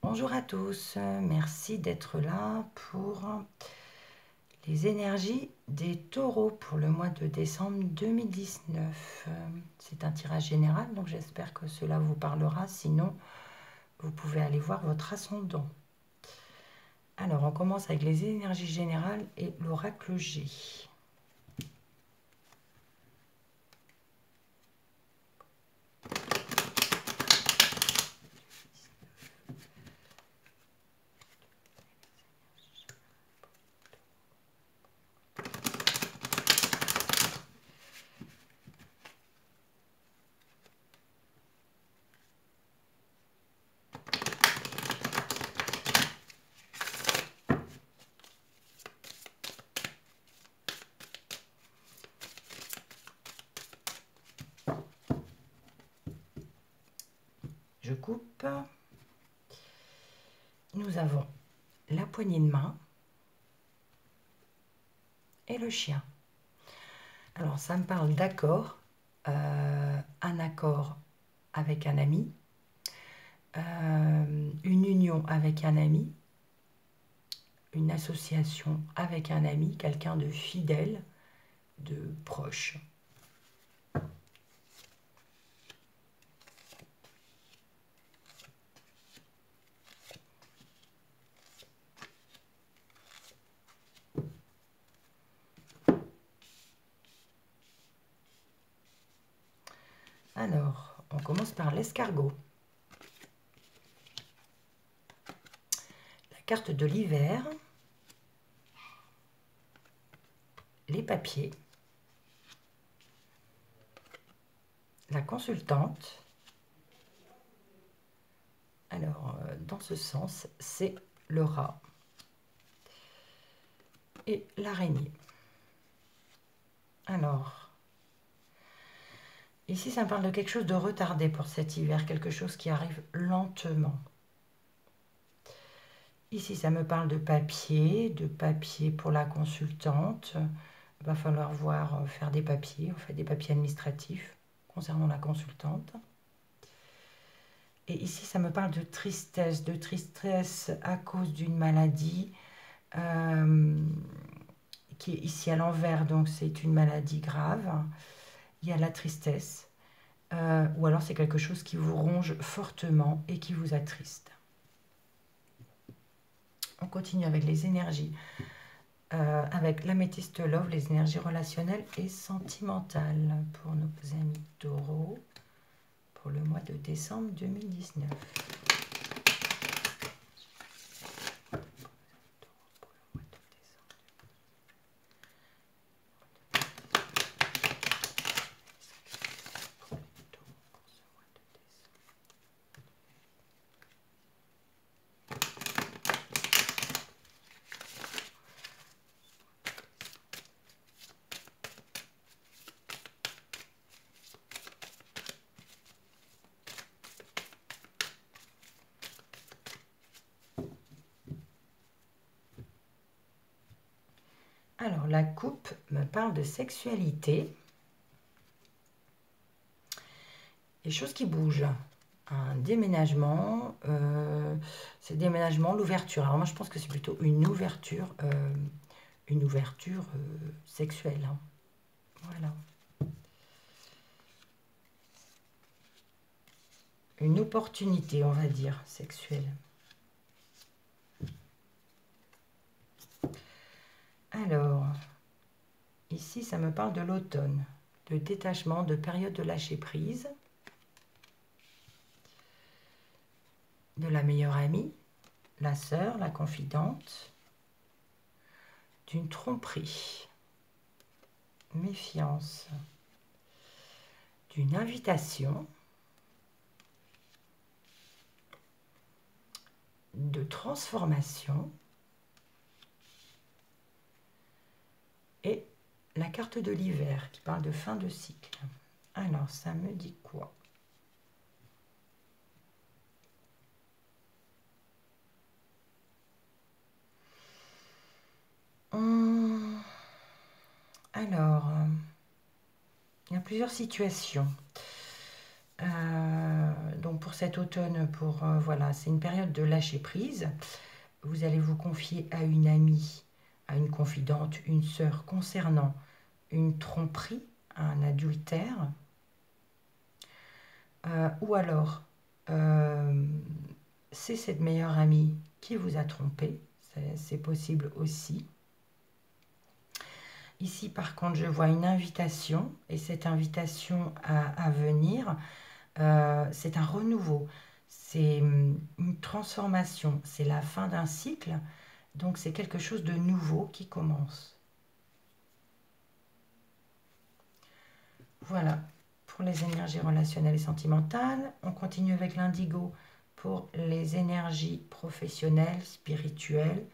Bonjour à tous, merci d'être là pour les énergies des taureaux pour le mois de décembre 2019. C'est un tirage général, donc j'espère que cela vous parlera, sinon vous pouvez aller voir votre ascendant. Alors on commence avec les énergies générales et l'oracle G. Je coupe. Nous avons la poignée de main et le chien. Alors ça me parle d'accord, un accord avec un ami, une union avec un ami, une association avec un ami, quelqu'un de fidèle, de proche. Alors, on commence par l'escargot. La carte de l'hiver, les papiers, la consultante. Alors, dans ce sens, c'est le rat et l'araignée. Alors, ici, ça me parle de quelque chose de retardé pour cet hiver, quelque chose qui arrive lentement. Ici, ça me parle de papier pour la consultante. Il va falloir voir faire des papiers, en fait des papiers administratifs concernant la consultante. Et ici, ça me parle de tristesse à cause d'une maladie qui est ici à l'envers, donc c'est une maladie grave. Il y a la tristesse, ou alors c'est quelque chose qui vous ronge fortement et qui vous attriste. On continue avec les énergies, avec l'améthyste love, les énergies relationnelles et sentimentales pour nos amis taureaux pour le mois de décembre 2019. Alors, la coupe me parle de sexualité. Des choses qui bougent. Un déménagement, c'est déménagement, l'ouverture. Alors moi, je pense que c'est plutôt une ouverture sexuelle. Hein. Voilà. Une opportunité, on va dire, sexuelle. Alors, ici, ça me parle de l'automne, de détachement, de période de lâcher prise, de la meilleure amie, la sœur, la confidente, d'une tromperie, méfiance, d'une invitation, de transformation et la carte de l'hiver qui parle de fin de cycle. Alors, ça me dit quoi? Alors, il y a plusieurs situations. Donc donc pour cet automne, voilà, c'est une période de lâcher prise. Vous allez vous confier à une amie, à une confidente, une sœur concernant une tromperie, un adultère, ou alors c'est cette meilleure amie qui vous a trompé, c'est possible aussi. Ici, par contre, je vois une invitation, et cette invitation à venir, c'est un renouveau, c'est une transformation, c'est la fin d'un cycle, donc c'est quelque chose de nouveau qui commence. Voilà, pour les énergies relationnelles et sentimentales. On continue avec l'indigo pour les énergies professionnelles, spirituelles.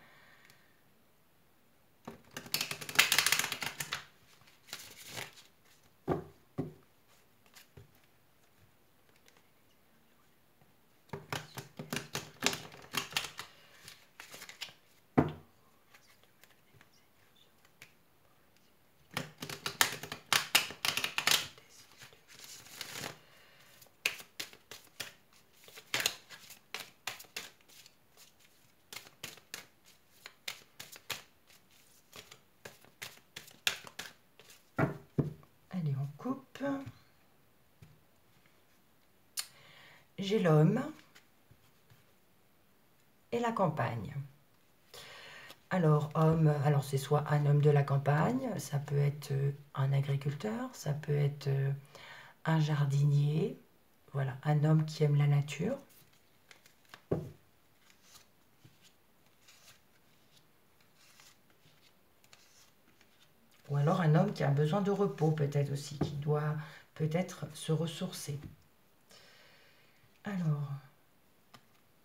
Allez, on coupe. J'ai l'homme et la campagne. Alors, homme, alors c'est soit un homme de la campagne, ça peut être un agriculteur, ça peut être un jardinier, voilà, un homme qui aime la nature. Ou alors un homme qui a besoin de repos peut-être aussi, qui doit peut-être se ressourcer. Alors,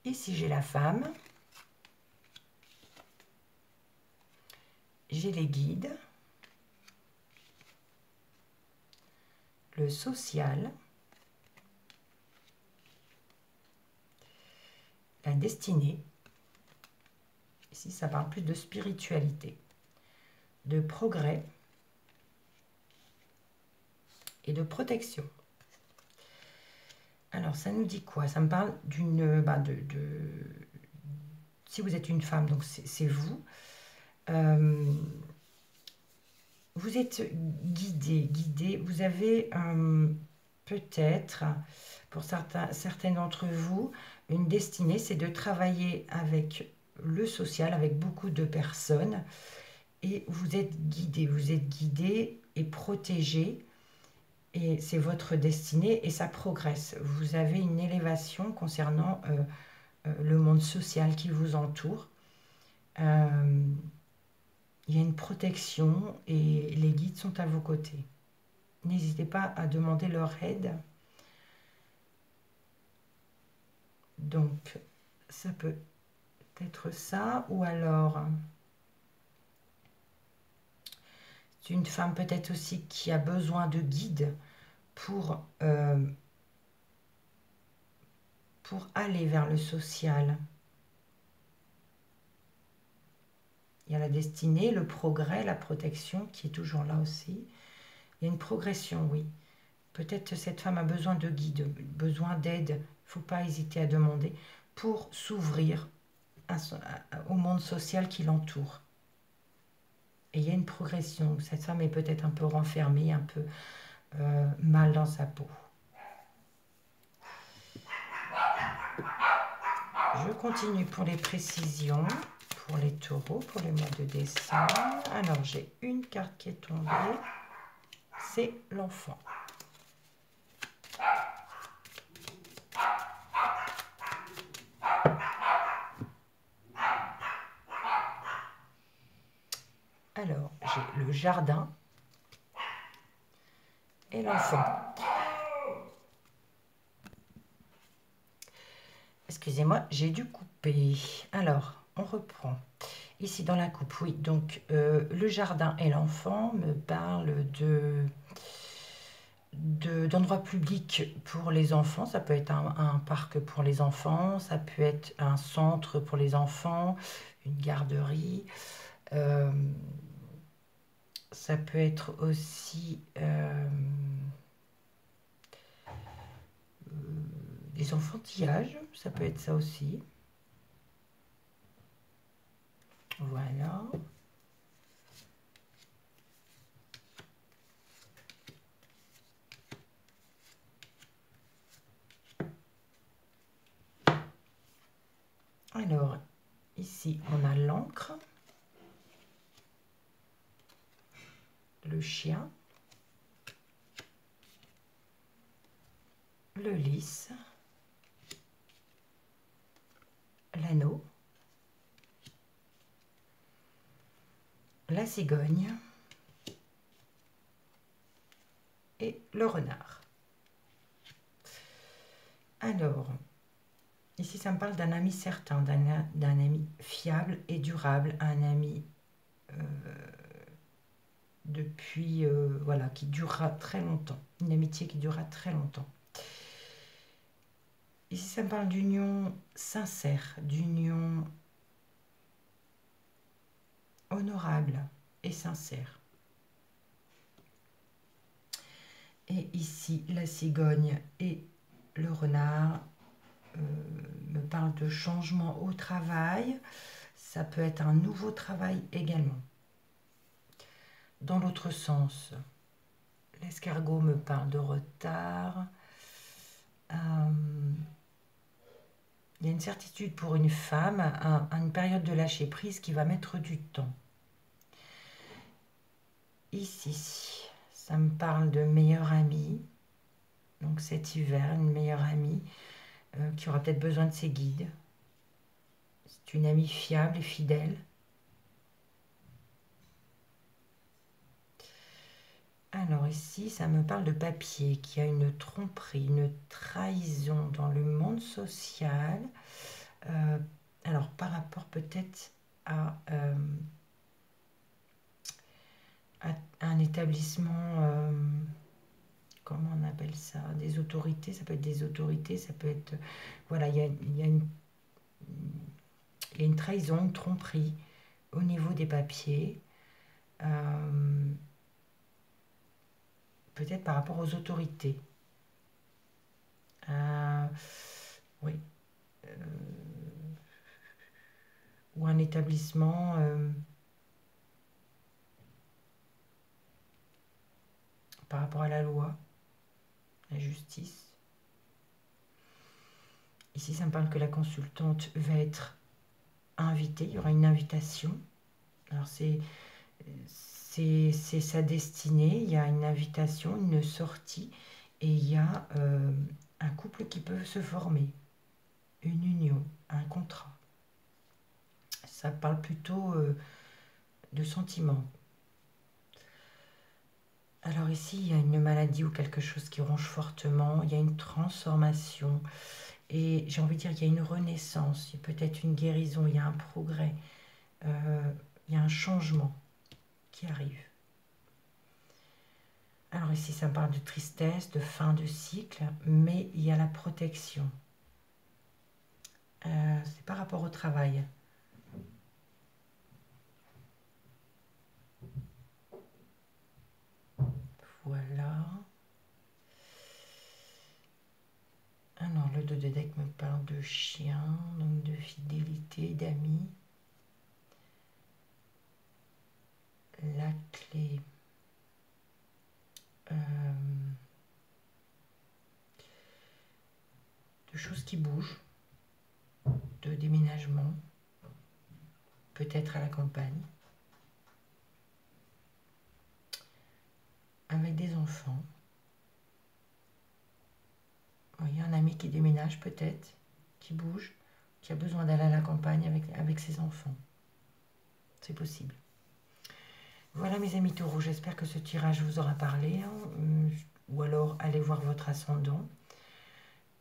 ici j'ai la femme, j'ai les guides, le social, la destinée. Ici, ça parle plus de spiritualité, de progrès et de protection. Alors, ça nous dit quoi? Ça me parle d'une... si vous êtes une femme, donc c'est vous. Vous êtes guidé. Vous avez peut-être, pour certains d'entre vous, une destinée, c'est de travailler avec le social, avec beaucoup de personnes. Et vous êtes guidé et protégé. Et c'est votre destinée et ça progresse. Vous avez une élévation concernant le monde social qui vous entoure. Il y a une protection et les guides sont à vos côtés. N'hésitez pas à demander leur aide. Donc, ça peut être ça, ou alors c'est une femme peut-être aussi qui a besoin de guides pour aller vers le social. Il y a la destinée, le progrès, la protection qui est toujours là aussi. Il y a une progression, oui. Peut-être cette femme a besoin de guide, besoin d'aide. Il ne faut pas hésiter à demander pour s'ouvrir au monde social qui l'entoure. Et il y a une progression. Cette femme est peut-être un peu renfermée, un peu mal dans sa peau. Je continue pour les précisions, pour les taureaux, pour le mois de décembre. Alors, j'ai une carte qui est tombée. C'est l'enfant. Alors, j'ai le jardin et l'enfant. Excusez-moi, j'ai dû couper. Alors, on reprend. Ici, dans la coupe, oui. Donc, le jardin et l'enfant me parlent d'endroits publics pour les enfants. Ça peut être un parc pour les enfants, ça peut être un centre pour les enfants, une garderie. Ça peut être aussi des enfantillages, ça peut être ça aussi. Voilà. Alors, ici, on a l'encre, le chien, le lys, l'anneau, la cigogne et le renard. Alors, ici, ça me parle d'un ami certain, d'un ami fiable et durable, un ami depuis, voilà, qui durera très longtemps, une amitié qui durera très longtemps. Ici, ça me parle d'union sincère, d'union honorable et sincère. Et ici, la cigogne et le renard me parlent de changement au travail. Ça peut être un nouveau travail également. Dans l'autre sens, l'escargot me parle de retard. Il y a une certitude pour une femme, une période de lâcher prise qui va mettre du temps. Ici, ça me parle de meilleure amie. Donc cet hiver, une meilleure amie qui aura peut-être besoin de ses guides. C'est une amie fiable et fidèle. Alors ici, ça me parle de papier, qui a une tromperie, une trahison dans le monde social. Alors par rapport peut-être à un établissement, comment on appelle ça, des autorités, ça peut être des autorités, ça peut être, voilà, il y a une trahison, une tromperie au niveau des papiers, peut-être par rapport aux autorités. Oui. Ou un établissement par rapport à la loi, la justice. Ici, ça me parle que la consultante va être invitée, il y aura une invitation. Alors, c'est sa destinée, il y a une invitation, une sortie, et il y a un couple qui peut se former, une union, un contrat. Ça parle plutôt de sentiments. Alors ici, il y a une maladie ou quelque chose qui ronge fortement, il y a une transformation, et j'ai envie de dire, il y a une renaissance, il y a peut-être une guérison, il y a un progrès, il y a un changement qui arrive. Alors ici, ça me parle de tristesse, de fin de cycle, mais il y a la protection. C'est par rapport au travail. Voilà. Alors, le 2 de deck me parle de chien, donc de fidélité, d'amis. La clé. De choses qui bougent, de déménagement, peut-être à la campagne, avec des enfants. Il y a un ami qui déménage peut-être, qui bouge, qui a besoin d'aller à la campagne avec ses enfants. C'est possible. Voilà mes amis taureaux, j'espère que ce tirage vous aura parlé, ou alors allez voir votre ascendant.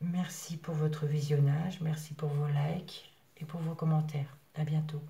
Merci pour votre visionnage, merci pour vos likes et pour vos commentaires. À bientôt.